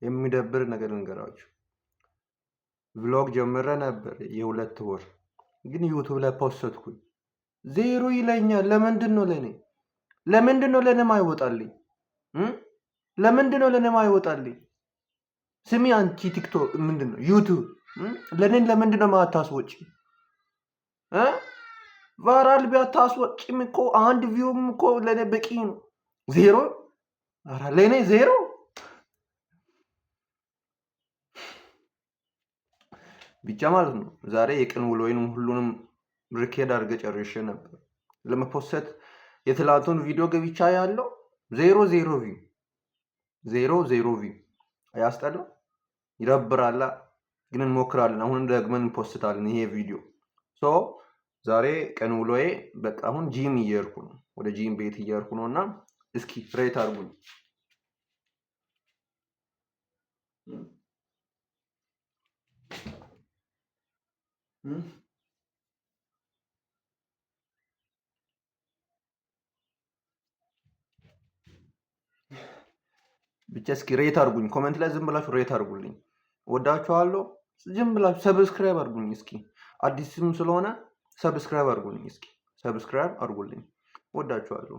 የሚደብር ነገር ልንገራችሁ። ቭሎግ ጀምረ ነበር የ2 ወር ግን ዩቲዩብ ላይ ፖስትኩኝ 0 ይለኛል። ለምንድን ነው ለኔ ማይወጣልኝ? ለምንድን ነው ለኔ ማይወጣልኝ? ስሚ አንቺ ቲክቶክ ምንድነው ዩቲዩብ ለምንድን ነው ማታስወጪ? ቫይራል ቢያታስወጪም እኮ አንድ ቪውም እኮ ለኔ በቂ ነው። 0 ኧረ ለኔ 0 ብቻ ማለት ነው። ዛሬ የቀን ውሎዬን ሁሉንም ሪከርድ አድርጌ ጨርሼ ነበር ለመፖስት የትላንቱን ቪዲዮ ገብቻ ያለው 0 ቪው 0 ቪው አያስጠላም? ይደብራል። ግን እንሞክራለን። አሁን ደግመን እንፖስታለን ይሄ ቪዲዮ። ዛሬ ቀን ውሎዬ በቃ አሁን ጂም እየሄድኩ ነው። ወደ ጂም ቤት እየሄድኩ ነውና እስኪ ሬት አድርጉኝ። ብቻ እስኪ ሬት አድርጉኝ። ኮሜንት ላይ ዝም ብላችሁ ሬት አድርጉልኝ። ወዳችኋለሁ። ዝም ብላችሁ ሰብስክራይብ አድርጉኝ እስኪ። አዲስም ስለሆነ ሰብስክራይብ አድርጉልኝ እስኪ። ሰብስክራይብ አድርጉልኝ። ወዳችኋለሁ።